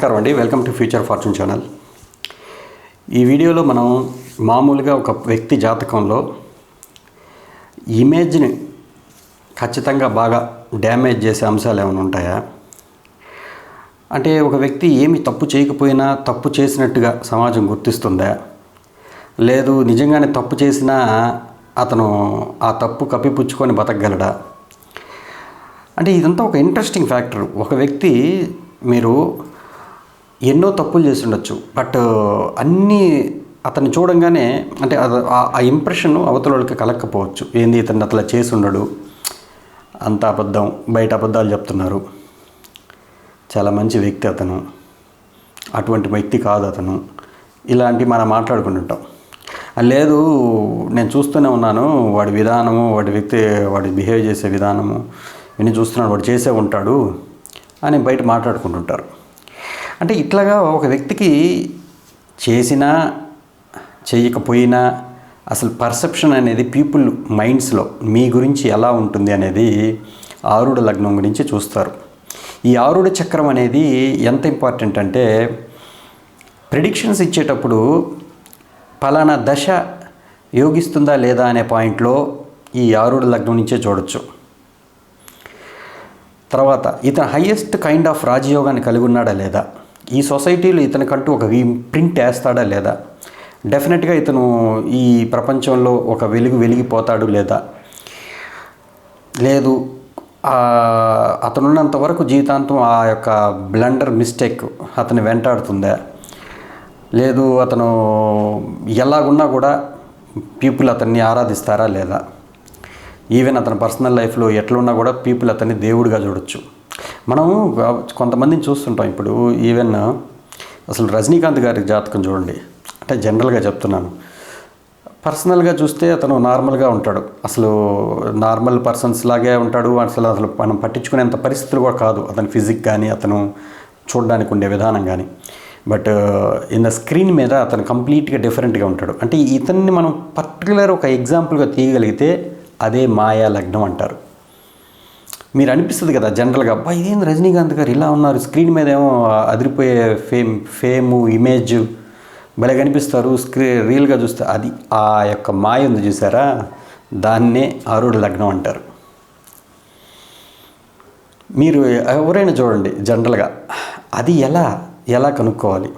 నమస్కారం అండి. Welcome to future fortune channel. ఈ వీడియోలో మనం మామూలుగా ఒక వ్యక్తి జాతకంలో ఇమేజ్ని ఖచ్చితంగా బాగా డ్యామేజ్ చేసే అంశాలు ఏమైనా ఉంటాయా, అంటే ఒక వ్యక్తి ఏమి తప్పు చేయకపోయినా తప్పు చేసినట్టుగా సమాజం గుర్తిస్తుందా, లేదు నిజంగానే తప్పు చేసినా అతను ఆ తప్పు కప్పిపుచ్చుకొని బతకగలడా, అంటే ఇదంతా ఒక ఇంట్రెస్టింగ్ ఫ్యాక్టర్. ఒక వ్యక్తి మీరు ఎన్నో తప్పులు చేసి ఉండొచ్చు, బట్ అన్నీ అతన్ని చూడంగానే అంటే ఆ ఇంప్రెషన్ అవతల వాళ్ళకి కలగకపోవచ్చు. ఏంది ఇతను అట్లా చేసి ఉండడు, అంత అబద్ధం, బయట అబద్ధాలు చెప్తున్నారు, చాలా మంచి వ్యక్తి అతను, అటువంటి వ్యక్తి కాదు అతను, ఇలాంటివి మనం మాట్లాడుకుంటుంటాం. లేదు నేను చూస్తూనే ఉన్నాను, వాడి విధానము, వాడి బిహేవ్ చేసే విధానము ఇవన్నీ చూస్తున్నాడు, వాడు చేసే ఉంటాడు అని బయట మాట్లాడుకుంటుంటారు. అంటే ఇట్లాగా ఒక వ్యక్తికి చేసినా చేయకపోయినా అసలు పర్సెప్షన్ అనేది పీపుల్ మైండ్స్లో మీ గురించి ఎలా ఉంటుంది అనేది ఆరుడ లగ్నం గురించి చూస్తారు. ఈ ఆరుడ చక్రం అనేది ఎంత ఇంపార్టెంట్ అంటే ప్రిడిక్షన్స్ ఇచ్చేటప్పుడు పలానా దశ యోగిస్తుందా లేదా అనే పాయింట్లో ఈ ఆరుడ లగ్నం నుంచే చూడొచ్చు. తర్వాత ఇతను హయ్యెస్ట్ కైండ్ ఆఫ్ రాజయోగాన్ని కలిగి ఉన్నాడా లేదా, ఈ సొసైటీలో ఇతనికంటూ ఒక ప్రింట్ వేస్తాడా లేదా, డెఫినెట్గా ఇతను ఈ ప్రపంచంలో ఒక వెలిగిపోతాడు లేదా, లేదు అతనున్నంత వరకు జీవితాంతం ఆ యొక్క బ్లండర్ మిస్టేక్ అతను వెంటాడుతుందా, లేదు అతను ఎలాగున్నా కూడా పీపుల్ అతన్ని ఆరాధిస్తారా లేదా, ఈవెన్ అతని పర్సనల్ లైఫ్లో ఎట్లున్నా కూడా పీపుల్ అతన్ని దేవుడిగా చూడొచ్చు. మనము కొంతమందిని చూస్తుంటాం. ఇప్పుడు ఈవెన్ అసలు రజనీకాంత్ గారి జాతకం చూడండి, అంటే జనరల్గా చెప్తున్నాను, పర్సనల్గా చూస్తే అతను నార్మల్గా ఉంటాడు, అసలు నార్మల్ పర్సన్స్ లాగే ఉంటాడు, అసలు మనం పట్టించుకునేంత పరిస్థితులు కూడా కాదు అతని ఫిజిక్ కానీ అతను చూడడానికి ఉండే విధానం కానీ. బట్ ఇన్ ద స్క్రీన్ మీద అతను కంప్లీట్గా డిఫరెంట్గా ఉంటాడు. అంటే ఇతన్ని మనం పర్టికులర్ ఒక ఎగ్జాంపుల్గా తీయగలిగితే అదే మాయా లగ్నం అంటారు. మీరు అనిపిస్తుంది కదా జనరల్గా, అబ్బా ఇదేంది రజనీకాంత్ గారు ఇలా ఉన్నారు, స్క్రీన్ మీద ఏమో అదిరిపోయే ఫేము ఇమేజ్ భలే కనిపిస్తారు, రియల్గా చూస్తే అది ఆ యొక్క మాయ ఉంది చూసారా, దాన్నే ఆరుడ లగ్నం అంటారు. మీరు ఎవరైనా చూడండి జనరల్గా అది ఎలా కనుక్కోవాలి,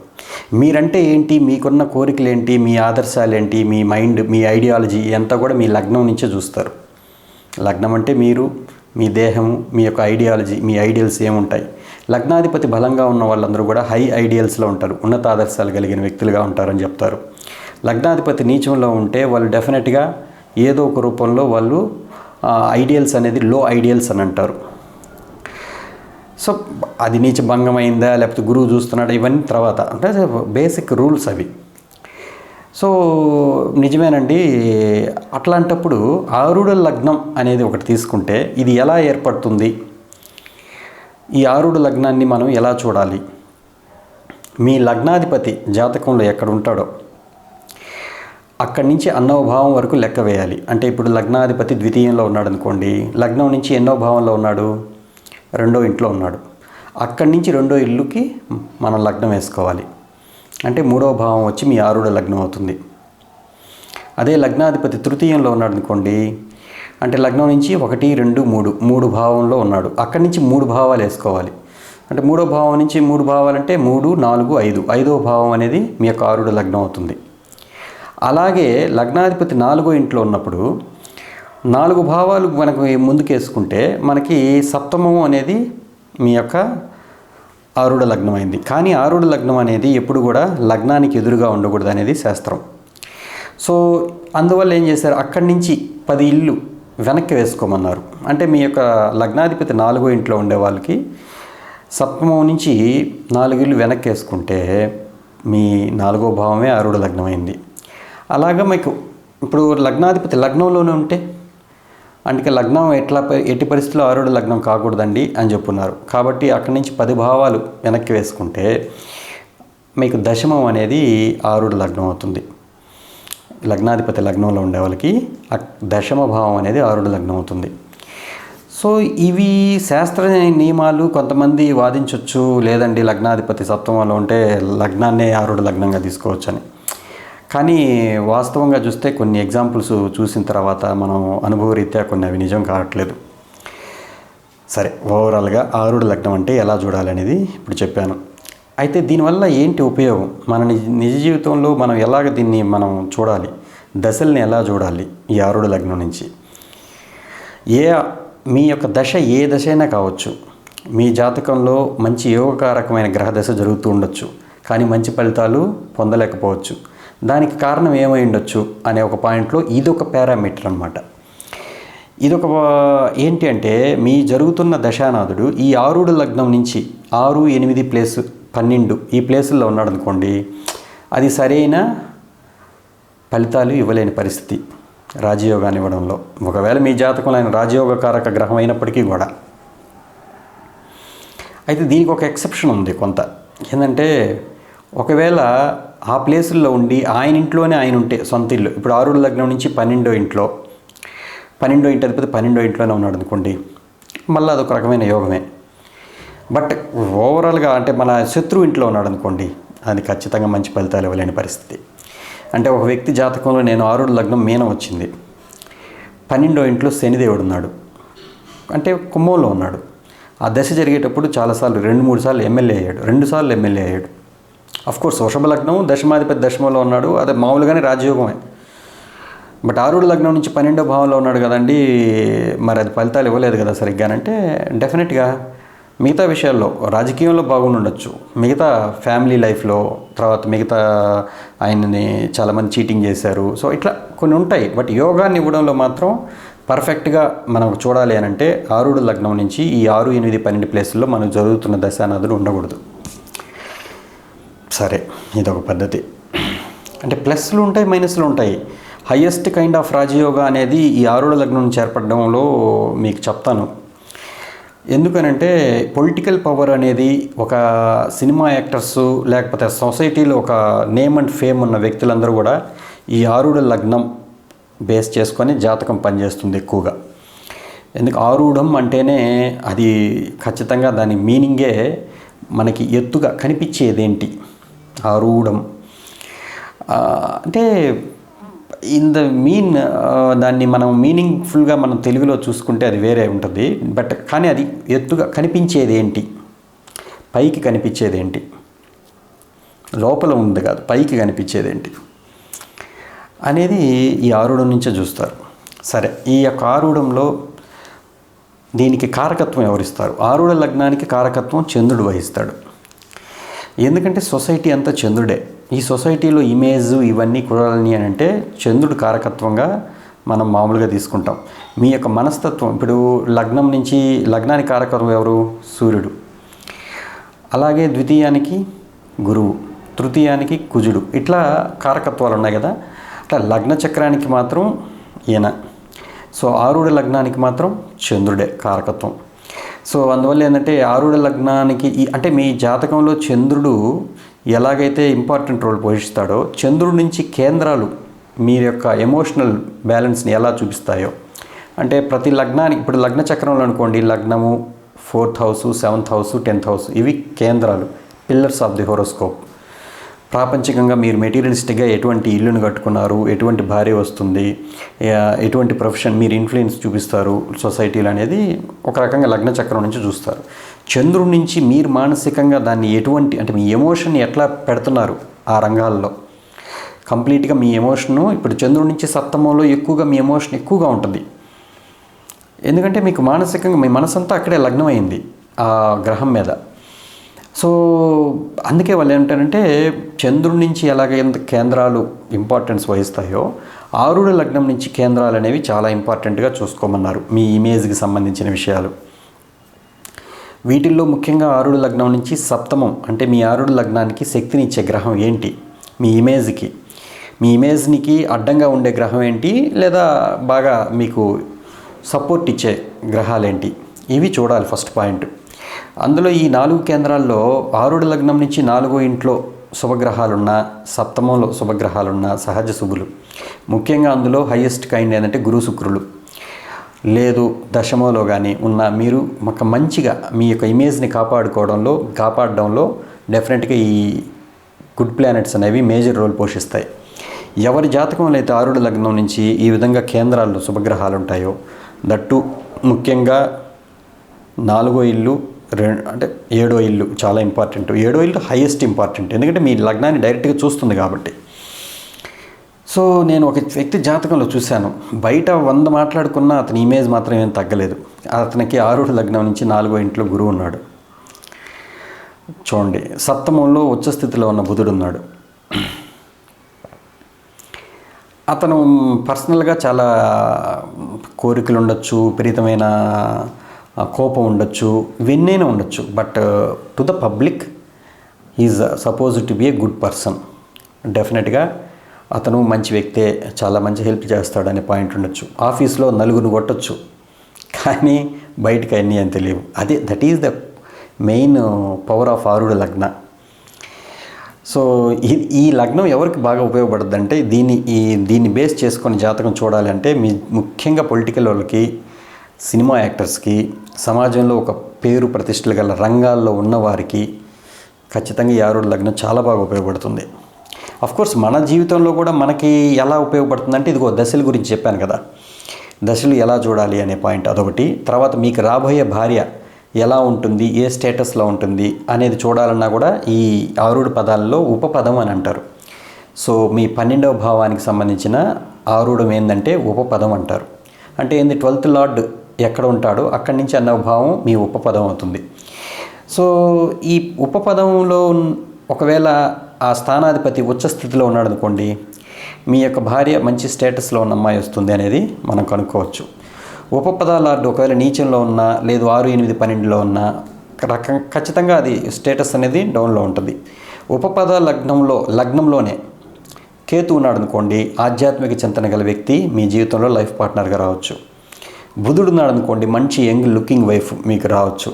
మీరంటే ఏంటి, మీకున్న కోరికలు ఏంటి, మీ ఆదర్శాలు ఏంటి, మీ మైండ్, మీ ఐడియాలజీ అంతా కూడా మీ లగ్నం నుంచే చూస్తారు. లగ్నం అంటే మీరు, మీ దేహము, మీ యొక్క ఐడియాలజీ, మీ ఐడియల్స్ ఏముంటాయి. లగ్నాధిపతి బలంగా ఉన్న వాళ్ళందరూ కూడా హై ఐడియల్స్లో ఉంటారు, ఉన్నత ఆదర్శాలు కలిగిన వ్యక్తులుగా ఉంటారని చెప్తారు. లగ్నాధిపతి నీచంలో ఉంటే వాళ్ళు డెఫినెట్గా ఏదో ఒక రూపంలో వాళ్ళు ఐడియల్స్ అనేది లో ఐడియల్స్ అని అంటారు. సో అది నీచ భంగమైందా లేకపోతే గురువు చూస్తున్నాడా ఇవన్నీ తర్వాత, అంటే బేసిక్ రూల్స్ అవి. సో నిజమేనండి. అట్లాంటప్పుడు ఆరుడ లగ్నం అనేది ఒకటి తీసుకుంటే ఇది ఎలా ఏర్పడుతుంది, ఈ ఆరుడ లగ్నాన్ని మనం ఎలా చూడాలి, మీ లగ్నాధిపతి జాతకంలో ఎక్కడ ఉంటాడో అక్కడి నుంచి 8వ భావం వరకు లెక్క వేయాలి. అంటే ఇప్పుడు లగ్నాధిపతి ద్వితీయంలో ఉన్నాడు అనుకోండి, లగ్నం నుంచి ఎన్నో భావంలో ఉన్నాడు, 2వ ఇంట్లో ఉన్నాడు, అక్కడి నుంచి 2వ ఇల్లుకి మనం లగ్నం వేసుకోవాలి. అంటే 3వ భావం వచ్చి మీ ఆరుడ లగ్నం అవుతుంది. అదే లగ్నాధిపతి తృతీయంలో ఉన్నాడు అనుకోండి, అంటే లగ్నం నుంచి 1, 2, 3 భావంలో ఉన్నాడు, అక్కడి నుంచి 3 భావాలు వేసుకోవాలి. అంటే 3వ భావం నుంచి 3 భావాలు అంటే 3, 4, 5, 5వ భావం అనేది మీ యొక్క ఆరుడ లగ్నం అవుతుంది. అలాగే లగ్నాధిపతి 4వ ఇంట్లో ఉన్నప్పుడు 4 భావాలు మనకు ముందుకేసుకుంటే మనకి 7వ అనేది మీ యొక్క ఆరుడ లగ్నం అయింది. కానీ ఆరుడ లగ్నం అనేది ఎప్పుడు కూడా లగ్నానికి ఎదురుగా ఉండకూడదు అనేది శాస్త్రం. సో అందువల్ల ఏం చేశారు, అక్కడి నుంచి 10 ఇళ్ళు వెనక్కి వేసుకోమన్నారు. అంటే మీ యొక్క లగ్నాధిపతి 4వ ఇంట్లో ఉండే వాళ్ళకి 7వ నుంచి 4 ఇళ్ళు వెనక్కి వేసుకుంటే మీ 4వ భావమే ఆరుడ లగ్నం అయింది. అలాగా మీకు ఇప్పుడు లగ్నాధిపతి లగ్నంలోనే ఉంటే అందుకే లగ్నం ఎట్టి పరిస్థితుల్లో ఆరుడ లగ్నం కాకూడదండి అని చెప్పున్నారు. కాబట్టి అక్కడి నుంచి 10 భావాలు వెనక్కి వేసుకుంటే మీకు దశమం అనేది ఆరుడ లగ్నం అవుతుంది. లగ్నాధిపతి లగ్నంలో ఉండే వాళ్ళకి దశమ భావం అనేది ఆరుడ లగ్నం అవుతుంది. సో సో ఇవి శాస్త్ర నియమాలు. కొంతమంది వాదించవచ్చు, లేదండి లగ్నాధిపతి సప్తమంలో ఉంటే లగ్నాన్నే ఆరుడ లగ్నంగా తీసుకోవచ్చు అని. కానీ వాస్తవంగా చూస్తే కొన్ని ఎగ్జాంపుల్స్ చూసిన తర్వాత మనం అనుభవరీత్యా కొన్ని అవి నిజం కావట్లేదు. సరే, ఓవరాల్గా ఆరుడ లగ్నం అంటే ఎలా చూడాలనేది ఇప్పుడు చెప్పాను. అయితే దీనివల్ల ఏంటి ఉపయోగం? మన నిజ జీవితంలో మనం ఎలాగ దీన్ని మనం చూడాలి, దశల్ని ఎలా చూడాలి ఈ ఆరుడ లగ్నం నుంచి? మీ యొక్క దశ ఏ దశ అయినా కావచ్చు. మీ జాతకంలో మంచి యోగకారకమైన గ్రహ దశ జరుగుతూ ఉండొచ్చు, కానీ మంచి ఫలితాలు పొందలేకపోవచ్చు. దానికి కారణం ఏమై ఉండొచ్చు అనే ఒక పాయింట్లో ఇదొక పారామీటర్ అనమాట. ఇదొక ఏంటి అంటే, మీ జరుగుతున్న దశానాథుడు ఈ ఆరుడ లగ్నం నుంచి 6, 8 ప్లేస్ 12 ఈ ప్లేసుల్లో ఉన్నాడు అనుకోండి, అది సరైన ఫలితాలు ఇవ్వలేని పరిస్థితి రాజయోగాన్ని ఇవ్వడంలో. ఒకవేళ మీ జాతకంలో ఆయన రాజయోగకారక గ్రహం అయినప్పటికీ కూడా. అయితే దీనికి ఒక ఎక్సెప్షన్ ఉంది కొంత. ఏంటంటే, ఒకవేళ ఆ ప్లేసుల్లో ఉండి ఆయన ఇంట్లోనే ఆయన ఉంటే, సొంత ఇల్లు, ఇప్పుడు ఆరుడ లగ్నం నుంచి 12వ ఇంట్లో, 12వ ఇంటి అధిపతి 12వ ఇంట్లోనే ఉన్నాడు అనుకోండి, మళ్ళీ అదొక రకమైన యోగమే. బట్ ఓవరాల్గా అంటే మన శత్రువు ఇంట్లో ఉన్నాడు అనుకోండి, అది ఖచ్చితంగా మంచి ఫలితాలు ఇవ్వలేని పరిస్థితి. అంటే ఒక వ్యక్తి జాతకంలో నేను ఆరుడ లగ్నం మీనం వచ్చింది, 12వ ఇంట్లో శనిదేవుడు ఉన్నాడు, అంటే కుంభంలో ఉన్నాడు. ఆ దశ జరిగేటప్పుడు చాలాసార్లు 2-3 సార్లు ఎమ్మెల్యే అయ్యాడు, 2 సార్లు ఎమ్మెల్యే అయ్యాడు. అఫ్కోర్స్ వృషభ లగ్నం దశమాధిపతి దశమంలో ఉన్నాడు, అది మామూలుగానే రాజయోగమే. బట్ ఆరుడ లగ్నం నుంచి 12వ భావంలో ఉన్నాడు కదండి, మరి అది ఫలితాలు ఇవ్వలేదు కదా సరిగ్గానంటే, డెఫినెట్గా మిగతా విషయాల్లో రాజకీయంలో బాగుండొచ్చు, మిగతా ఫ్యామిలీ లైఫ్లో, తర్వాత మిగతా ఆయనని చాలామంది చీటింగ్ చేశారు, సో ఇట్లా కొన్ని ఉంటాయి. బట్ యోగాన్ని ఇవ్వడంలో మాత్రం పర్ఫెక్ట్గా మనం చూడాలి అని అంటే ఆరుడ లగ్నం నుంచి ఈ 6, 8, 12 ప్లేసుల్లో మనకు జరుగుతున్న దశానాథుడు ఉండకూడదు. సరే, ఇదొక పద్ధతి. అంటే ప్లస్లు ఉంటాయి, మైనస్లు ఉంటాయి. హయ్యెస్ట్ కైండ్ ఆఫ్ రాజయోగా అనేది ఈ ఆరుడ లగ్నం నుంచి ఏర్పడడంలో మీకు చెప్తాను. ఎందుకనంటే పొలిటికల్ పవర్ అనేది ఒక సినిమా యాక్టర్స్ లేకపోతే సొసైటీలో ఒక నేమ్ అండ్ ఫేమ్ ఉన్న వ్యక్తులందరూ కూడా ఈ ఆరుడ లగ్నం బేస్ చేసుకొని జాతకం పనిచేస్తుంది ఎక్కువగా. ఎందుకు ఆరుఢం అంటేనే అది ఖచ్చితంగా దాని మీనింగే మనకి ఎత్తుగా కనిపించేదేంటి ఆరుఢం అంటే ఇన్ ద దాన్ని మనం మీనింగ్ఫుల్గా మనం తెలుగులో చూసుకుంటే అది వేరే ఉంటుంది. బట్ కానీ అది ఎత్తుగా కనిపించేది ఏంటి, పైకి కనిపించేది ఏంటి, లోపల ఉంది కాదు పైకి కనిపించేది ఏంటి అనేది ఈ ఆరుఢం నుంచే చూస్తారు. సరే, ఈ యొక్క ఆరుఢంలో దీనికి కారకత్వం ఎవరిస్తారు? ఆరుఢ లగ్నానికి కారకత్వం చంద్రుడు వహిస్తాడు. ఎందుకంటే సొసైటీ అంతా చంద్రుడే. ఈ సొసైటీలో ఇమేజ్ ఇవన్నీ కూడాలని అని అంటే చంద్రుడు కారకత్వంగా మనం మామూలుగా తీసుకుంటాం. మీ యొక్క మనస్తత్వం, ఇప్పుడు లగ్నం నుంచి లగ్నానికి కారకత్వం ఎవరు? సూర్యుడు. అలాగే ద్వితీయానికి గురువు, తృతీయానికి కుజుడు, ఇట్లా కారకత్వాలు ఉన్నాయి కదా. అట్లా లగ్న చక్రానికి మాత్రం ఈయన. సో ఆరుఢ లగ్నానికి మాత్రం చంద్రుడే కారకత్వం. సో అందువల్ల ఏంటంటే ఆరుఢ లగ్నానికి అంటే మీ జాతకంలో చంద్రుడు ఎలాగైతే ఇంపార్టెంట్ రోల్ పోషిస్తాడో, చంద్రుడి నుంచి కేంద్రాలు మీ యొక్క ఎమోషనల్ బ్యాలెన్స్ని ఎలా చూపిస్తాయో, అంటే ప్రతి లగ్నానికి ఇప్పుడు లగ్న చక్రంలో అనుకోండి, లగ్నము 4th house, 7th house, 10th house, ఇవి కేంద్రాలు, పిల్లర్స్ ఆఫ్ ది హోరోస్కోప్. ప్రాపంచికంగా మీరు మెటీరియలిస్టిక్గా ఎటువంటి ఇల్లును కట్టుకున్నారు, ఎటువంటి భార్య వస్తుంది, ఎటువంటి ప్రొఫెషన్ మీరు ఇన్ఫ్లుయెన్స్ చూపిస్తారు సొసైటీలో అనేది ఒక రకంగా లగ్న చక్రం నుంచి చూస్తారు. చంద్రుడి నుంచి మీరు మానసికంగా దాన్ని ఎటువంటి అంటే మీ ఎమోషన్ ఎట్లా పెడుతున్నారు ఆ రంగాల్లో, కంప్లీట్గా మీ ఎమోషను ఇప్పుడు చంద్రుడి నుంచి సప్తమంలో ఎక్కువగా మీ ఎమోషన్ ఎక్కువగా ఉంటుంది. ఎందుకంటే మీకు మానసికంగా మీ మనసంతా అక్కడే లగ్నమైంది ఆ గ్రహం మీద. సో అందుకే వాళ్ళు ఏంటంటే చంద్రుడి నుంచి ఎలాగైతే కేంద్రాలు ఇంపార్టెన్స్ వహిస్తాయో, ఆరుఢ లగ్నం నుంచి కేంద్రాలు అనేవి చాలా ఇంపార్టెంట్గా చూసుకోమన్నారు మీ ఇమేజ్కి సంబంధించిన విషయాలు. వీటిల్లో ముఖ్యంగా ఆరుఢ లగ్నం నుంచి సప్తమం అంటే మీ ఆరుఢ లగ్నానికి శక్తిని ఇచ్చే గ్రహం ఏంటి, మీ ఇమేజ్నికి అడ్డంగా ఉండే గ్రహం ఏంటి, లేదా బాగా మీకు సపోర్ట్ ఇచ్చే గ్రహాలేంటి, ఇవి చూడాలి ఫస్ట్ పాయింట్. అందులో ఈ 4 కేంద్రాల్లో ఆరుఢ లగ్నం నుంచి 4వ ఇంట్లో శుభగ్రహాలున్నా, సప్తమంలో శుభగ్రహాలున్నా సహజ శుభులు. ముఖ్యంగా అందులో హయ్యెస్ట్ కైండ్ ఏంటంటే గురు శుక్రులు. లేదు దశమలో కానీ ఉన్న మీరు ఒక మంచిగా మీ యొక్క ఇమేజ్ని కాపాడడంలో డెఫినెట్గా ఈ గుడ్ ప్లానెట్స్ అనేవి మేజర్ రోల్ పోషిస్తాయి. ఎవరి జాతకంలో అయితే ఆరుడు లగ్నం నుంచి ఈ విధంగా కేంద్రాల్లో శుభగ్రహాలు ఉంటాయో, దట్టు ముఖ్యంగా 4వ ఇల్లు అంటే 7వ ఇల్లు చాలా ఇంపార్టెంట్. 7వ ఇల్లు హైయెస్ట్ ఇంపార్టెంట్, ఎందుకంటే మీ లగ్నాన్ని డైరెక్ట్గా చూస్తుంది కాబట్టి. సో నేను ఒక వ్యక్తి జాతకంలో చూశాను, బయట 100 మాట్లాడుకున్నా అతని ఇమేజ్ మాత్రం ఏం తగ్గలేదు. అతనికి ఆరుడు లగ్నం నుంచి 4వ ఇంట్లో గురువు ఉన్నాడు. చూడండి, సప్తమంలో ఉచ్చ స్థితిలో ఉన్న బుధుడు ఉన్నాడు. అతను పర్సనల్గా చాలా కోరికలు ఉండొచ్చు, విపరీతమైన కోపం ఉండొచ్చు, ఇవన్నైనా ఉండొచ్చు. But to the public is suppose to be a good person. డెఫినెట్గా అతను మంచి వ్యక్తే, చాలా మంచి హెల్ప్ చేస్తాడనే పాయింట్ ఉండొచ్చు. ఆఫీస్లో నలుగురిని కొట్టచ్చు, కానీ బయటకు అన్నీ అని తెలియవు. That is the main power of ఆరుడు లగ్న. సో ఈ లగ్నం ఎవరికి బాగా ఉపయోగపడుతుంది అంటే, దీన్ని బేస్ చేసుకొని జాతకం చూడాలి అంటే ముఖ్యంగా పొలిటికల్ వాళ్ళకి, సినిమా యాక్టర్స్కి, సమాజంలో ఒక పేరు ప్రతిష్టలు గల రంగాల్లో ఉన్నవారికి ఖచ్చితంగా ఈ ఆరుడు లగ్నం చాలా బాగా ఉపయోగపడుతుంది. అఫ్కోర్స్ మన జీవితంలో కూడా మనకి ఎలా ఉపయోగపడుతుందంటే, ఇదిగో దశల గురించి చెప్పాను కదా, దశలు ఎలా చూడాలి అనే పాయింట్ అదొకటి. తర్వాత మీకు రాబోయే భార్య ఎలా ఉంటుంది, ఏ స్టేటస్లో ఉంటుంది అనేది చూడాలన్నా కూడా ఈ ఆరుడు పదాల్లో ఉపపదం అని అంటారు. సో మీ 12వ భావానికి సంబంధించిన ఆరుడం ఏంటంటే ఉపపదం అంటారు. అంటే ఏంది, 12th లార్డ్ ఎక్కడ ఉంటాడో అక్కడి నుంచి అన్న భావం మీ ఉపపదం అవుతుంది. సో ఈ ఉపపదంలో ఒకవేళ ఆ స్థానాధిపతి ఉచ్చ స్థితిలో ఉన్నాడు అనుకోండి, మీ యొక్క భార్య మంచి స్టేటస్లో ఉన్న అమ్మాయి వస్తుంది అనేది మనం కనుక్కోవచ్చు. ఉపపదాలార్డు ఒకవేళ నీచంలో ఉన్నా, లేదు 6, 8, 12లో ఉన్నా ఖచ్చితంగా అది స్టేటస్ అనేది డౌన్లో ఉంటుంది. ఉపపద లగ్నంలోనే కేతు ఉన్నాడు అనుకోండి, ఆధ్యాత్మిక చింతన గల వ్యక్తి మీ జీవితంలో లైఫ్ పార్ట్నర్గా రావచ్చు. బుధుడు ఉన్నాడు అనుకోండి, మంచి యంగ్ లుకింగ్ వైఫ్ మీకు రావచ్చు.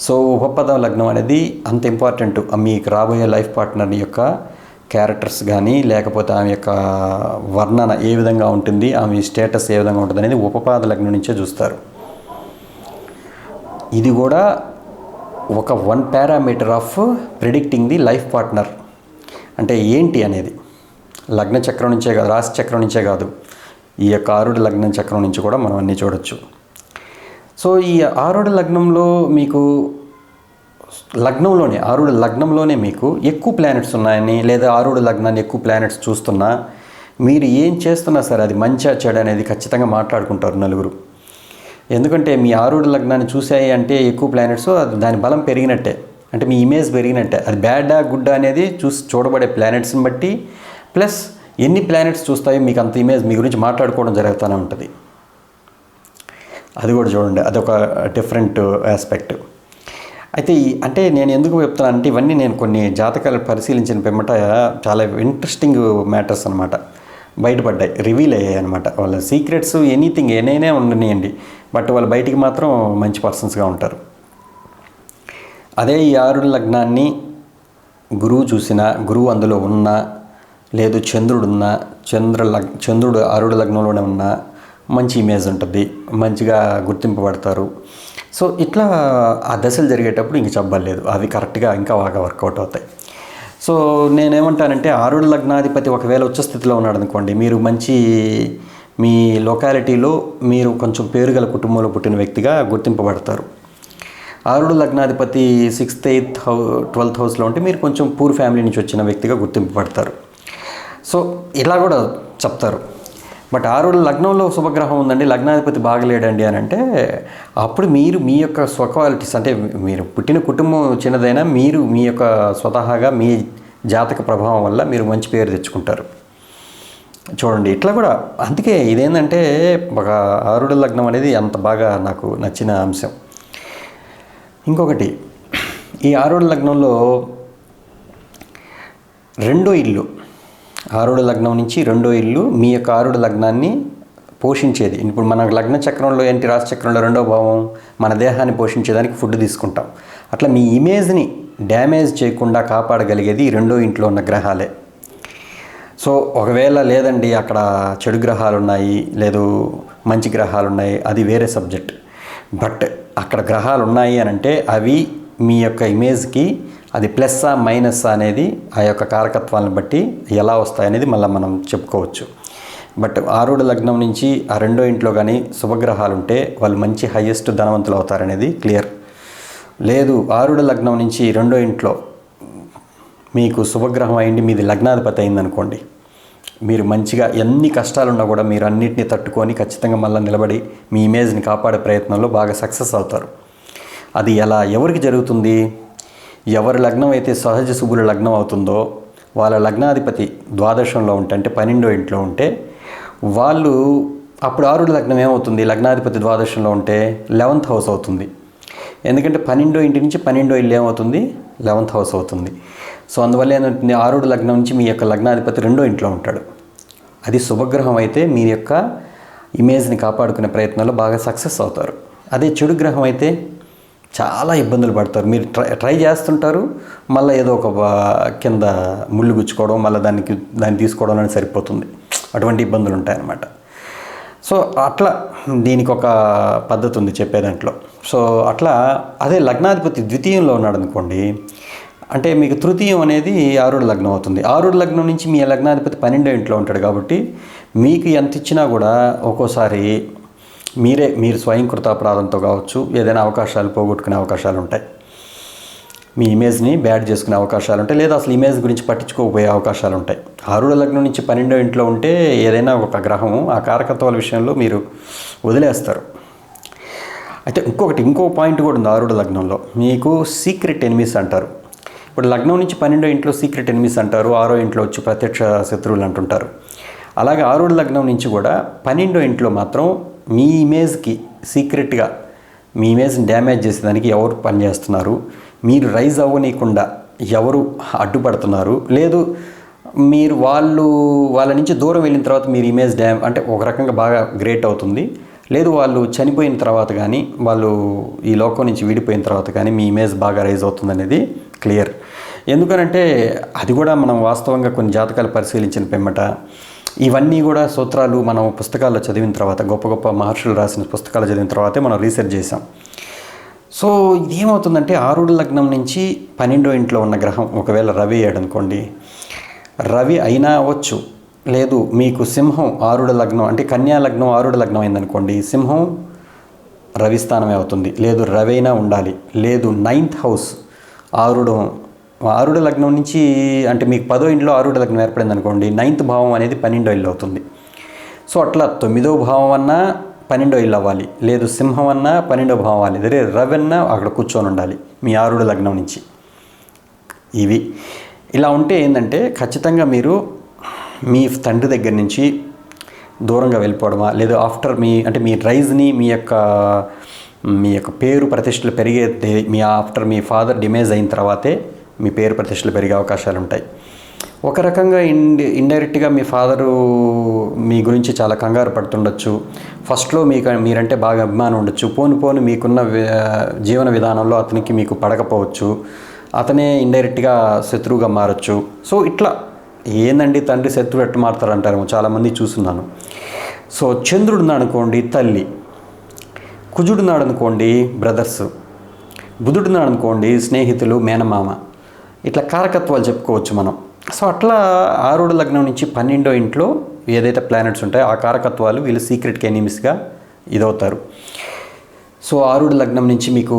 సో ఉపపద లగ్నం అనేది అంత ఇంపార్టెంట్. మీకు రాబోయే లైఫ్ పార్ట్నర్ యొక్క క్యారెక్టర్స్ కానీ, లేకపోతే ఆమె యొక్క వర్ణన ఏ విధంగా ఉంటుంది, ఆమె స్టేటస్ ఏ విధంగా ఉంటుంది అనేది ఉపపాద లగ్నం నుంచే చూస్తారు. ఇది కూడా ఒక 1 parameter of predicting the life partner అంటే ఏంటి అనేది. లగ్న చక్రం నుంచే కాదు, రాశి చక్రం నుంచే కాదు, ఈ యొక్క ఆరుడు లగ్నం చక్రం నుంచి కూడా మనం అన్నీ చూడొచ్చు. సో ఈ ఆరుడు లగ్నంలో మీకు ఆరుడు లగ్నంలోనే మీకు ఎక్కువ ప్లానెట్స్ ఉన్నాయని, లేదా ఆరుడు లగ్నాన్ని ఎక్కువ ప్లానెట్స్ చూస్తున్నా, మీరు ఏం చేస్తున్నా సరే అది మంచిగా చెడు అనేది ఖచ్చితంగా మాట్లాడుకుంటారు నలుగురు. ఎందుకంటే మీ ఆరుడు లగ్నాన్ని చూసాయి అంటే ఎక్కువ ప్లానెట్స్, అది దాని బలం పెరిగినట్టే, అంటే మీ ఇమేజ్ పెరిగినట్టే. అది బ్యాడా గుడ్డా అనేది చూడబడే ప్లానెట్స్ని బట్టి, ప్లస్ ఎన్ని ప్లానెట్స్ చూస్తాయో మీకు అంత ఇమేజ్ మీ గురించి మాట్లాడుకోవడం జరుగుతూనే ఉంటుంది. అది కూడా చూడండి, అదొక డిఫరెంట్ ఆస్పెక్ట్. అయితే అంటే నేను ఎందుకు చెప్తాను అంటే, ఇవన్నీ నేను కొన్ని జాతకాలు పరిశీలించిన పిమ్మట చాలా ఇంట్రెస్టింగ్ మ్యాటర్స్ అనమాట బయటపడ్డాయి, రివీల్ అయ్యాయి అనమాట. వాళ్ళ సీక్రెట్స్ ఎనీథింగ్ ఏనైనా ఉండనియండి, బట్ వాళ్ళు బయటికి మాత్రం మంచి పర్సన్స్గా ఉంటారు. అదే ఈ ఆరుడు లగ్నాన్ని గురువు చూసినా, గురువు అందులో ఉన్నా, లేదు చంద్రుడు ఆరుడు లగ్నంలోనే ఉన్నా మంచి ఇమేజ్ ఉంటుంది, మంచిగా గుర్తింపబడతారు. సో ఇట్లా ఆ దశలు జరిగేటప్పుడు ఇంక చెప్పలేదు, అవి కరెక్ట్గా ఇంకా బాగా వర్కౌట్ అవుతాయి. సో నేనేమంటానంటే, ఆరుడు లగ్నాధిపతి ఒకవేళ ఉచ్చస్థితిలో ఉన్నాడు అనుకోండి, మీరు మీ లొకాలిటీలో మీరు కొంచెం పేరుగల కుటుంబంలో పుట్టిన వ్యక్తిగా గుర్తింపబడతారు. ఆరుడు లగ్నాధిపతి 6th, 8th, 12th హౌస్లో ఉంటే మీరు కొంచెం పూర్ ఫ్యామిలీ నుంచి వచ్చిన వ్యక్తిగా గుర్తింపబడతారు. సో ఇలా కూడా చెప్తారు. బట్ ఆరుడు లగ్నంలో శుభగ్రహం ఉందండి, లగ్నాధిపతి బాగలేడండి అని అంటే, అప్పుడు మీరు మీ యొక్క స్వక్వాలిటీస్, అంటే మీరు పుట్టిన కుటుంబం చిన్నదైనా మీరు మీ యొక్క స్వతహాగా మీ జాతక ప్రభావం వల్ల మీరు మంచి పేరు తెచ్చుకుంటారు. చూడండి ఇట్లా కూడా. అందుకే ఇదేంటంటే ఒక ఆరుడు లగ్నం అనేది అంత బాగా నాకు నచ్చిన అంశం. ఇంకొకటి, ఈ ఆరుడు లగ్నంలో 2వ ఇల్లు, ఆరుడు లగ్నం నుంచి 2వ ఇల్లు మీ యొక్క ఆరుడు లగ్నాన్ని పోషించేది. ఇప్పుడు మన లగ్న చక్రంలో ఏంటి, రాశి చక్రంలో 2వ భావం మన దేహాన్ని పోషించేదానికి ఫుడ్ తీసుకుంటాం. అట్లా మీ ఇమేజ్ని డ్యామేజ్ చేయకుండా కాపాడగలిగేది 2వ ఇంట్లో ఉన్న గ్రహాలే. సో ఒకవేళ లేదండి అక్కడ చెడు గ్రహాలు ఉన్నాయి, లేదు మంచి గ్రహాలు ఉన్నాయి, అది వేరే సబ్జెక్ట్. బట్ అక్కడ గ్రహాలు ఉన్నాయి అని అంటే అవి మీ యొక్క ఇమేజ్కి అది ప్లస్సా మైనస్సా అనేది ఆ యొక్క కారకత్వాలను బట్టి ఎలా వస్తాయనేది మళ్ళీ మనం చెప్పుకోవచ్చు. బట్ ఆరుడు లగ్నం నుంచి ఆ రెండో ఇంట్లో కానీ శుభగ్రహాలు ఉంటే వాళ్ళు మంచి హైయెస్ట్ ధనవంతులు అవుతారనేది క్లియర్. లేదు ఆరుడు లగ్నం నుంచి రెండో ఇంట్లో మీకు శుభగ్రహం అయింది, మీది లగ్నాధిపతి అయిందనుకోండి, మీరు మంచిగా ఎన్ని కష్టాలున్నా కూడా మీరు అన్నిటిని తట్టుకొని ఖచ్చితంగా మళ్ళీ నిలబడి మీ ఇమేజ్ని కాపాడే ప్రయత్నంలో బాగా సక్సెస్ అవుతారు. అది ఎలా ఎవరికి జరుగుతుంది? ఎవరి లగ్నం అయితే సహజ శుభుల లగ్నం అవుతుందో వాళ్ళ లగ్నాధిపతి ద్వాదశంలో ఉంటే, అంటే 12వ ఇంట్లో ఉంటే వాళ్ళు అప్పుడు ఆరుడు లగ్నం ఏమవుతుంది? లగ్నాధిపతి ద్వాదశంలో ఉంటే 11th హౌస్ అవుతుంది. ఎందుకంటే 12వ ఇంటి నుంచి 12వ ఇల్లు ఏమవుతుంది? 11th హౌస్ అవుతుంది. సో అందువల్ల ఏంటంటే ఆరుడు లగ్నం నుంచి మీ యొక్క లగ్నాధిపతి రెండో ఇంట్లో ఉంటాడు. అది శుభగ్రహం అయితే మీ యొక్క ఇమేజ్ని కాపాడుకునే ప్రయత్నంలో బాగా సక్సెస్ అవుతారు. అదే చెడు గ్రహం అయితే చాలా ఇబ్బందులు పడతారు. మీరు ట్రై చేస్తుంటారు, మళ్ళీ ఏదో ఒక కింద ముళ్ళు గుచ్చుకోవడం, మళ్ళీ దాన్ని తీసుకోవడం అనేది సరిపోతుంది. అటువంటి ఇబ్బందులు ఉంటాయన్నమాట. సో అట్లా దీనికి ఒక పద్ధతి ఉంది చెప్పే దాంట్లో. సో అట్లా అదే లగ్నాధిపతి ద్వితీయంలో ఉన్నాడు అనుకోండి, అంటే మీకు తృతీయం అనేది ఆరుడు లగ్నం అవుతుంది. ఆరుడు లగ్నం నుంచి మీ లగ్నాధిపతి 12వ ఇంట్లో ఉంటాడు కాబట్టి మీకు ఎంత ఇచ్చినా కూడా ఒక్కోసారి మీరు స్వయంకృతాపరాధంతో కావచ్చు, ఏదైనా అవకాశాలు పోగొట్టుకునే అవకాశాలు ఉంటాయి, మీ ఇమేజ్ని బ్యాడ్ చేసుకునే అవకాశాలు ఉంటాయి, లేదా అసలు ఇమేజ్ గురించి పట్టించుకోకపోయే అవకాశాలు ఉంటాయి. ఆరుడు లగ్నం నుంచి 12వ ఇంట్లో ఉంటే ఏదైనా ఒక గ్రహం ఆ కారకత్వాల విషయంలో మీరు వదిలేస్తారు. అయితే ఇంకో పాయింట్ కూడా ఉంది ఆరుడు లగ్నంలో, మీకు సీక్రెట్ ఎనిమీస్ అంటారు. ఇప్పుడు లగ్నం నుంచి 12వ ఇంట్లో సీక్రెట్ ఎనిమీస్ అంటారు, 6వ ఇంట్లో వచ్చి ప్రత్యక్ష శత్రువులు అంటుంటారు. అలాగే ఆరుడు లగ్నం నుంచి కూడా 12వ ఇంట్లో మాత్రం మీ ఇమేజ్కి సీక్రెట్గా మీ ఇమేజ్ని డ్యామేజ్ చేసేదానికి ఎవరు పనిచేస్తున్నారు, మీరు రైజ్ అవ్వనీయకుండా ఎవరు అడ్డుపడుతున్నారు, లేదు మీరు వాళ్ళ నుంచి దూరం వెళ్ళిన తర్వాత మీరు ఇమేజ్ అంటే ఒక రకంగా బాగా గ్రేట్ అవుతుంది, లేదు వాళ్ళు చనిపోయిన తర్వాత కానీ వాళ్ళు ఈ లోకం నుంచి విడిపోయిన తర్వాత కానీ మీ ఇమేజ్ బాగా రైజ్ అవుతుంది అనేది క్లియర్. ఎందుకనంటే అది కూడా మనం వాస్తవంగా కొన్ని జాతకాలు పరిశీలించిన పిమ్మట ఇవన్నీ కూడా సూత్రాలు మనం పుస్తకాల్లో చదివిన తర్వాత, గొప్ప గొప్ప మహర్షులు రాసిన పుస్తకాలు చదివిన తర్వాతే మనం రీసెర్చ్ చేసాం. సో ఇదేమవుతుందంటే ఆరుడు లగ్నం నుంచి 12వ ఇంట్లో ఉన్న గ్రహం ఒకవేళ రవి అయ్యాడు అనుకోండి, రవి అయినా అవ్వచ్చు, లేదు మీకు సింహం ఆరుడు లగ్నం అంటే కన్యా లగ్నం ఆరుడు లగ్నం అయిందనుకోండి, సింహం రవి స్థానమే అవుతుంది, లేదు రవి అయినా ఉండాలి, లేదు 9th హౌస్ ఆరుడు లగ్నం నుంచి అంటే మీకు 10వ ఇంట్లో ఆరుడు లగ్నం ఏర్పడింది అనుకోండి, 9th భావం అనేది 12వ ఇల్లు అవుతుంది. సో అట్లా 9వ భావం అన్నా 12వ ఇల్లు అవ్వాలి, లేదు సింహం అన్నా 12వ భావం అవ్వాలి, అదే రవి అన్నా అక్కడ కూర్చొని ఉండాలి మీ ఆరుడు లగ్నం నుంచి. ఇవి ఇలా ఉంటే ఏంటంటే ఖచ్చితంగా మీరు మీ తండ్రి దగ్గర నుంచి దూరంగా వెళ్ళిపోవడమా, లేదు ఆఫ్టర్ మీ రైజ్ని మీ యొక్క పేరు ప్రతిష్టలు పెరిగే మీ ఫాదర్ డిమేజ్ అయిన తర్వాతే మీ పేరు ప్రతిష్టలు పెరిగే అవకాశాలు ఉంటాయి. ఒక రకంగా ఇండైరెక్ట్గా మీ ఫాదరు మీ గురించి చాలా కంగారు పడుతుండొచ్చు, ఫస్ట్లో మీరంటే బాగా అభిమానం ఉండొచ్చు, పోను మీకున్న జీవన విధానంలో అతనికి మీకు పడకపోవచ్చు, అతనే ఇండైరెక్ట్గా శత్రువుగా మారచ్చు. సో ఇట్లా ఏందండి తండ్రి శత్రువు ఎట్టు మారుతారంటారు చాలామంది చూస్తున్నాను. సో చంద్రుడున్నాడు అనుకోండి తల్లి, కుజుడున్నాడు అనుకోండి బ్రదర్స్, బుధుడున్నాడు అనుకోండి స్నేహితులు, మేనమామ, ఇట్లా కారకత్వాలు చెప్పుకోవచ్చు మనం. సో అట్లా ఆరుడు లగ్నం నుంచి 12వ ఇంట్లో ఏదైతే ప్లానెట్స్ ఉంటాయో ఆ కారకత్వాలు వీళ్ళు సీక్రెట్ ఎనిమీస్గా ఇదవుతారు. సో ఆరుడు లగ్నం నుంచి మీకు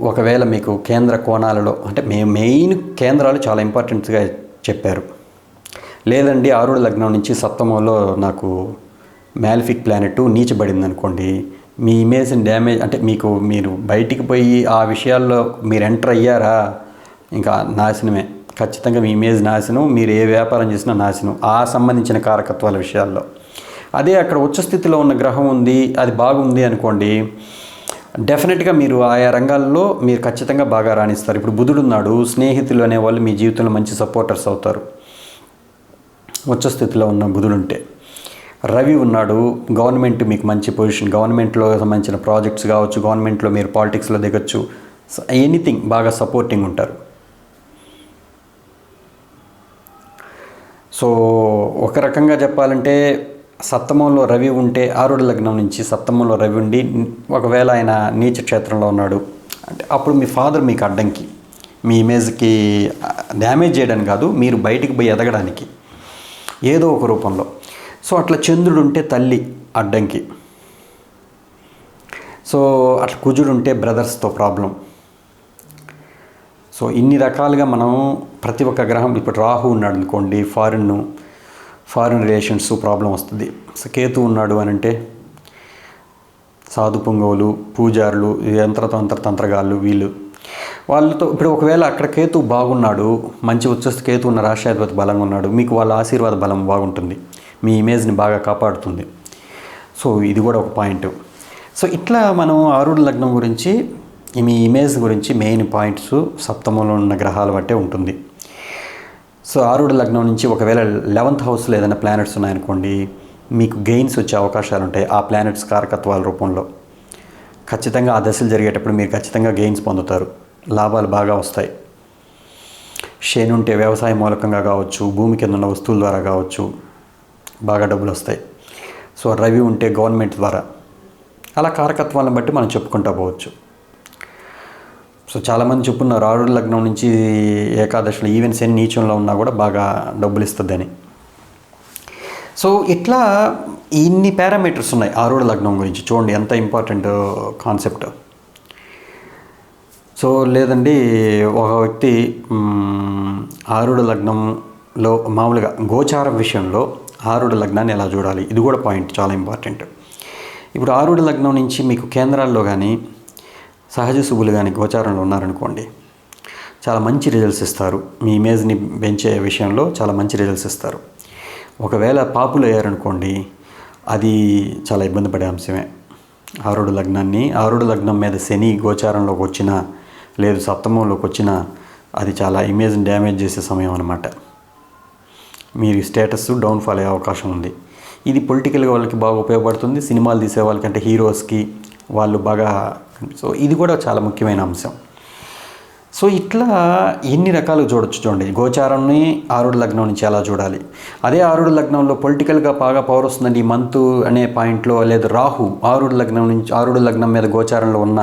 ఒకవేళ మీకు కేంద్ర కోణాలలో అంటే మెయిన్ కేంద్రాలు చాలా ఇంపార్టెంట్గా చెప్పారు. లేదండి ఆరుడు లగ్నం నుంచి సప్తమంలో నాకు మ్యాలిఫిక్ ప్లానెట్ నీచబడింది అనుకోండి, మీ ఇమేజ్ని డ్యామేజ్ అంటే మీరు బయటికి పోయి ఆ విషయాల్లో మీరు ఎంటర్ అయ్యారా ఇంకా నాశనమే, ఖచ్చితంగా మీ ఇమేజ్ నాశనం, మీరు ఏ వ్యాపారం చేసినా నాశనం ఆ సంబంధించిన కారకత్వాల విషయాల్లో. అదే అక్కడ ఉచ్చ స్థితిలో ఉన్న గ్రహం ఉంది, అది బాగుంది అనుకోండి, డెఫినెట్గా మీరు ఆయా రంగాల్లో మీరు ఖచ్చితంగా బాగా రాణిస్తారు. ఇప్పుడు బుధుడు ఉన్నాడు, స్నేహితులు అనేవాళ్ళు మీ జీవితంలో మంచి సపోర్టర్స్ అవుతారు ఉచ్చ స్థితిలో ఉన్న బుధుడుంటే. రవి ఉన్నాడు, గవర్నమెంట్ మీకు మంచి పొజిషన్, గవర్నమెంట్లో సంబంధించిన ప్రాజెక్ట్స్ కావచ్చు, గవర్నమెంట్లో మీరు పాలిటిక్స్లో దిగొచ్చు, ఎనీథింగ్ బాగా సపోర్టింగ్ ఉంటారు. సో ఒక రకంగా చెప్పాలంటే సప్తమంలో రవి ఉంటే ఆరుడు లగ్నం నుంచి సప్తమంలో రవి ఉండి ఒకవేళ ఆయన నీచ క్షేత్రంలో ఉన్నాడు అంటే అప్పుడు మీ ఫాదర్ మీకు అడ్డంకి, మీ ఇమేజ్కి డ్యామేజ్ చేయడానికి కాదు, మీరు బయటికి పోయి ఎదగడానికి ఏదో ఒక రూపంలో. సో అట్లా చంద్రుడు ఉంటే తల్లి అడ్డంకి, సో అట్లా కుజుడు ఉంటే బ్రదర్స్తో ప్రాబ్లం. సో ఇన్ని రకాలుగా మనం ప్రతి ఒక్క గ్రహం, ఇప్పుడు రాహు ఉన్నాడు అనుకోండి ఫారిన్ రిలేషన్స్ ప్రాబ్లం వస్తుంది. సో కేతు ఉన్నాడు అని అంటే సాధు పుంగవులు, పూజారులు, తంత్రగాళ్ళు వాళ్ళతో ఇప్పుడు ఒకవేళ అక్కడ కేతు బాగున్నాడు, మంచి ఉచ్చస్థ కేతు ఉన్న రాష్ట్రాధిపతి బలంగా ఉన్నాడు, మీకు వాళ్ళ ఆశీర్వాద బలం బాగుంటుంది, మీ ఇమేజ్ని బాగా కాపాడుతుంది. సో ఇది కూడా ఒక పాయింట్. సో ఇట్లా మనం ఆరుడు లగ్నం గురించి, మీ ఇమేజ్ గురించి మెయిన్ పాయింట్స్ సప్తమంలో ఉన్న గ్రహాల బట్టే ఉంటుంది. సో ఆరుడు లగ్నం నుంచి ఒకవేళ 11th హౌస్లో ఏదైనా ప్లానెట్స్ ఉన్నాయనుకోండి, మీకు గెయిన్స్ వచ్చే అవకాశాలు ఉంటాయి. ఆ ప్లానెట్స్ కారకత్వాల రూపంలో ఖచ్చితంగా ఆ దశలు జరిగేటప్పుడు మీరు ఖచ్చితంగా గెయిన్స్ పొందుతారు, లాభాలు బాగా వస్తాయి. శని ఉంటే వ్యవసాయ మూలకంగా కావచ్చు, భూమి కింద ఉన్న వస్తువుల ద్వారా కావచ్చు, బాగా డబ్బులు వస్తాయి. సో రవి ఉంటే గవర్నమెంట్ ద్వారా, అలా కారకత్వాలను బట్టి మనం చెప్పుకుంటూ పోవచ్చు. సో చాలామంది చెప్పున్నారు ఆరుడు లగ్నం నుంచి ఏకాదశిలో ఈవెన్ శని నీచంలో ఉన్నా కూడా బాగా డబ్బులు ఇస్తుందని. సో ఇట్లా ఇన్ని పారామీటర్స్ ఉన్నాయి ఆరుడు లగ్నం గురించి. చూడండి ఎంత ఇంపార్టెంట్ కాన్సెప్ట్. సో లేదండి ఒక వ్యక్తి ఆరుడు లగ్నంలో మామూలుగా గోచారం విషయంలో ఆరుడు లగ్నాన్ని ఎలా చూడాలి, ఇది కూడా పాయింట్ చాలా ఇంపార్టెంట్. ఇప్పుడు ఆరుడు లగ్నం నుంచి మీకు కేంద్రాల్లో కానీ సహజ శుభులు కానీ గోచారంలో ఉన్నారనుకోండి, చాలా మంచి రిజల్ట్స్ ఇస్తారు. మీ ఇమేజ్ని పెంచే విషయంలో చాలా మంచి రిజల్ట్స్ ఇస్తారు. ఒకవేళ పాపులు అయ్యారనుకోండి, అది చాలా ఇబ్బంది పడే అంశమే. ఆరుడు లగ్నం మీద శని గోచారంలోకి వచ్చినా లేదు సప్తమంలోకి వచ్చినా అది చాలా ఇమేజ్ని డ్యామేజ్ చేసే సమయం అన్నమాట. మీరు స్టేటస్ డౌన్ఫాల్ అయ్యే అవకాశం ఉంది. ఇది పొలిటికల్గా వాళ్ళకి బాగా ఉపయోగపడుతుంది, సినిమాలు తీసే వాళ్ళకంటే హీరోస్కి వాళ్ళు బాగా. సో ఇది కూడా చాలా ముఖ్యమైన అంశం. సో ఇట్లా ఎన్ని రకాలు చూడండి. గోచారాన్ని ఆరుడు లగ్నం నుంచి ఎలా చూడాలి. అదే ఆరుడు లగ్నంలో పొలిటికల్గా బాగా పవర్ వస్తుందండి ఈ మంత్ అనే పాయింట్లో, లేదు రాహు ఆరుడు లగ్నం మీద గోచారంలో ఉన్న,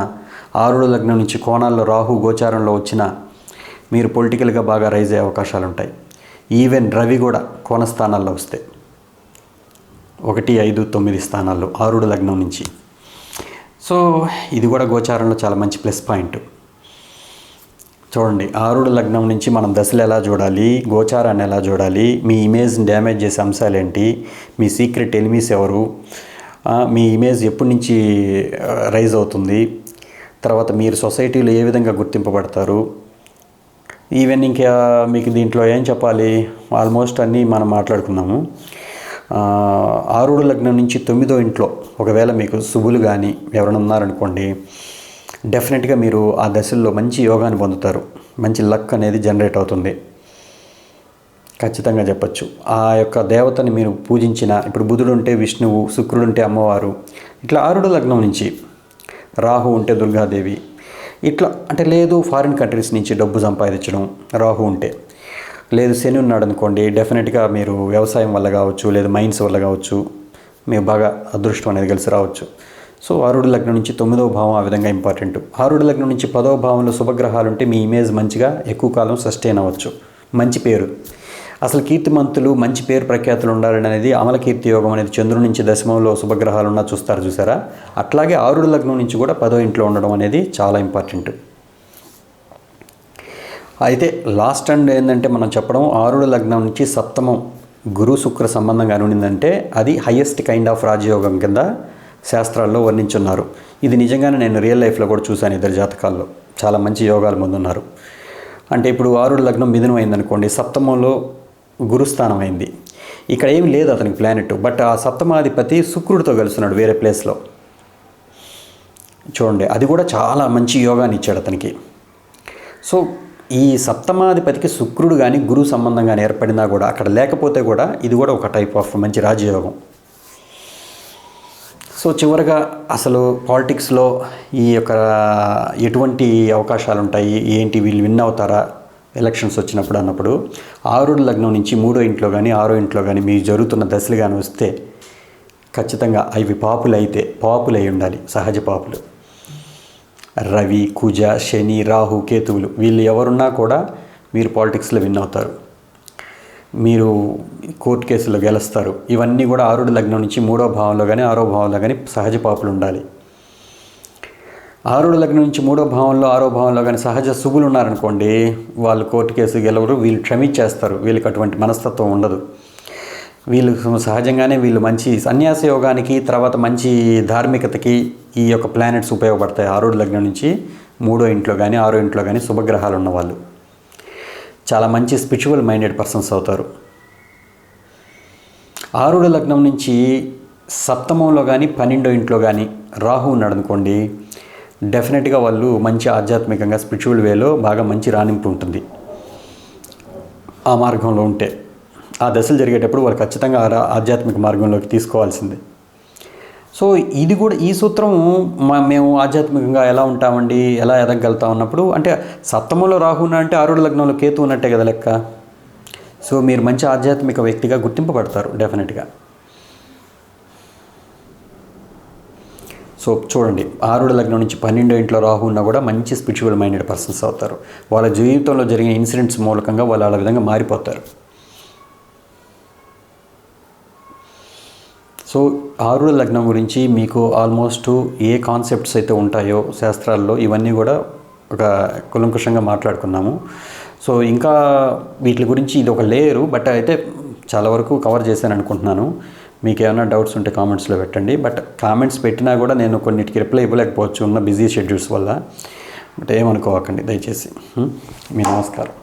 ఆరుడు లగ్నం నుంచి కోణాల్లో రాహు గోచారంలో వచ్చిన మీరు పొలిటికల్గా బాగా రైజ్ అయ్యే అవకాశాలు ఉంటాయి. ఈవెన్ రవి కూడా కోణ స్థానాల్లో వస్తే 1, 5, 9 స్థానాల్లో ఆరుడు లగ్నం నుంచి. సో ఇది కూడా గోచారంలో చాలా మంచి ప్లస్ పాయింట్. చూడండి ఆరుడు లగ్నం నుంచి మనం దశలు ఎలా చూడాలి, గోచారాన్ని ఎలా చూడాలి, మీ ఇమేజ్ని డ్యామేజ్ చేసే అంశాలు ఏంటి, మీ సీక్రెట్ ఎనిమీస్ ఎవరు, మీ ఇమేజ్ ఎప్పటి నుంచి రైజ్ అవుతుంది, తర్వాత మీరు సొసైటీలో ఏ విధంగా గుర్తింపబడతారు, ఈవెన్ ఇంకా మీకు దీంట్లో ఏం చెప్పాలి, ఆల్మోస్ట్ అన్నీ మనం మాట్లాడుకున్నాము. ఆరుడు లగ్నం నుంచి 9వ ఇంట్లో ఒకవేళ మీకు శుభులు కానీ ఎవరైనా ఉన్నారనుకోండి, డెఫినెట్గా మీరు ఆ దశల్లో మంచి యోగాన్ని పొందుతారు, మంచి లక్ అనేది జనరేట్ అవుతుంది, ఖచ్చితంగా చెప్పచ్చు. ఆ యొక్క దేవతని మీరు పూజించిన, ఇప్పుడు బుధుడు ఉంటే విష్ణువు, శుక్రుడు ఉంటే అమ్మవారు, ఇట్లా ఆరుడు లగ్నం నుంచి రాహు ఉంటే దుర్గాదేవి, ఇట్లా అంటే లేదు ఫారిన్ కంట్రీస్ నుంచి డబ్బు సంపాదించడం రాహు ఉంటే, లేదు శని ఉన్నాడు అనుకోండి, డెఫినెట్గా మీరు వ్యవసాయం వల్ల కావచ్చు, లేదు మైన్స్ వల్ల కావచ్చు, మీకు బాగా అదృష్టం అనేది కలిసి రావచ్చు. సో ఆరుడు లగ్నం నుంచి 9వ భావం ఆ విధంగా ఇంపార్టెంట్. ఆరుడు లగ్నం నుంచి 10వ భావంలో శుభగ్రహాలు ఉంటే మీ ఇమేజ్ మంచిగా ఎక్కువ కాలం సస్టైన్ అవ్వచ్చు, మంచి పేరు. అసలు కీర్తిమంతులు మంచి పేరు ప్రఖ్యాతులు ఉండాలని అనేది అమలకీర్తి యోగం అనేది చంద్రుడి నుంచి దశమంలో శుభగ్రహాలు ఉన్నా చూసారా, అట్లాగే ఆరుడు లగ్నం నుంచి కూడా 10వ ఇంట్లో ఉండడం అనేది చాలా ఇంపార్టెంట్. అయితే లాస్ట్ అండ్ ఏంటంటే మనం చెప్పడం, ఆరుడు లగ్నం నుంచి సప్తమం గురు శుక్ర సంబంధంగా అనుండిందంటే అది హయ్యెస్ట్ కైండ్ ఆఫ్ రాజయోగం కింద శాస్త్రాల్లో వర్ణించున్నారు. ఇది నిజంగానే నేను రియల్ లైఫ్లో కూడా చూశాను, ఇద్దరు జాతకాల్లో చాలా మంచి యోగాలు ముందున్నారు. అంటే ఇప్పుడు ఆరుడు లగ్నం మిథునం అయిందనుకోండి, సప్తమంలో గురుస్థానం అయింది, ఇక్కడ ఏమి లేదు అతనికి ప్లానెట్, బట్ ఆ సప్తమాధిపతి శుక్రుడితో కలుస్తున్నాడు వేరే ప్లేస్లో. చూడండి అది కూడా చాలా మంచి యోగాన్ని ఇచ్చాడు అతనికి. సో ఈ సప్తమాధిపతికి శుక్రుడు కానీ గురువు సంబంధం కానీ ఏర్పడినా కూడా, అక్కడ లేకపోతే కూడా ఇది కూడా ఒక టైప్ ఆఫ్ మంచి రాజయోగం. సో చివరిగా అసలు పాలిటిక్స్లో ఈ యొక్క ఎటువంటి అవకాశాలు ఉంటాయి, ఏంటి, వీళ్ళు విన్ అవుతారా, ఎలక్షన్స్ వచ్చినప్పుడు అన్నప్పుడు ఆరుడు లగ్నం నుంచి 3వ ఇంట్లో కానీ 6వ ఇంట్లో కానీ మీకు జరుగుతున్న దశలు కానీ వస్తే ఖచ్చితంగా అవి పాపులు అయి ఉండాలి, సహజ పాపులు. రవి, కుజ, శని, రాహు, కేతువులు వీళ్ళు ఎవరున్నా కూడా మీరు పాలిటిక్స్లో విన్ అవుతారు, మీరు కోర్టు కేసులో గెలుస్తారు. ఇవన్నీ కూడా ఆరుడు లగ్నం నుంచి 3వ భావంలో కానీ 6వ భావంలో కానీ సహజ పాపులు ఉండాలి. ఆరుడు లగ్నం నుంచి 3వ భావంలో 6వ భావంలో కానీ సహజ శుభులు ఉన్నారనుకోండి, వాళ్ళు కోర్టు కేసు గెలవరు, వీళ్ళు క్షమించేస్తారు, వీళ్ళకి అటువంటి మనస్తత్వం ఉండదు. వీళ్ళు సహజంగానే వీళ్ళు మంచి సన్యాస యోగానికి, తర్వాత మంచి ధార్మికతకి ఈ యొక్క ప్లానెట్స్ ఉపయోగపడతాయి. ఆరుడు లగ్నం నుంచి 3వ ఇంట్లో కానీ 6వ ఇంట్లో కానీ శుభగ్రహాలు ఉన్నవాళ్ళు చాలా మంచి స్పిరిచువల్ మైండెడ్ పర్సన్స్ అవుతారు. ఆరుడు లగ్నం నుంచి 7వ కానీ 12వ ఇంట్లో కానీ రాహు ఉన్నాడు అనుకోండి, డెఫినెట్గా వాళ్ళు మంచి ఆధ్యాత్మికంగా స్పిరిచువల్ వేలో బాగా మంచి రాణింపు ఉంటుంది. ఆ మార్గంలో ఉంటే ఆ దశలు జరిగేటప్పుడు వాళ్ళు ఖచ్చితంగా ఆధ్యాత్మిక మార్గంలోకి తీసుకోవాల్సిందే. సో ఇది కూడా ఈ సూత్రం మేము ఆధ్యాత్మికంగా ఎలా ఉంటామండి, ఎలా ఎదగలుగుతాం అన్నప్పుడు, అంటే 7వ రాహు అంటే ఆరుడు లగ్నంలో కేతు ఉన్నట్టే కదా లెక్క. సో మీరు మంచి ఆధ్యాత్మిక వ్యక్తిగా గుర్తింపబడతారు డెఫినెట్గా. సో చూడండి, ఆరుడు లగ్నం నుంచి 12వ ఇంట్లో రాహు ఉన్నా కూడా మంచి స్పిరిచువల్ మైండెడ్ పర్సన్స్ అవుతారు. వాళ్ళ జీవితంలో జరిగిన ఇన్సిడెంట్స్ మూలకంగా వాళ్ళు ఆ విధంగా మారిపోతారు. సో ఆరుడు లగ్నం గురించి మీకు ఆల్మోస్ట్ ఏ కాన్సెప్ట్స్ అయితే ఉంటాయో శాస్త్రాల్లో ఇవన్నీ కూడా ఒక కులంకుషంగా మాట్లాడుకున్నాము. సో ఇంకా వీటి గురించి ఇది ఒక లేయరు, బట్ అయితే చాలా వరకు కవర్ చేశాను అనుకుంటున్నాను. మీకు ఏమైనా డౌట్స్ ఉంటే కామెంట్స్లో పెట్టండి. బట్ కామెంట్స్ పెట్టినా కూడా నేను కొన్నిటికి రిప్లై ఇవ్వలేకపోవచ్చు ఉన్న బిజీ షెడ్యూల్స్ వల్ల. బట్ ఏమనుకోకండి దయచేసి. మీ నమస్కారం.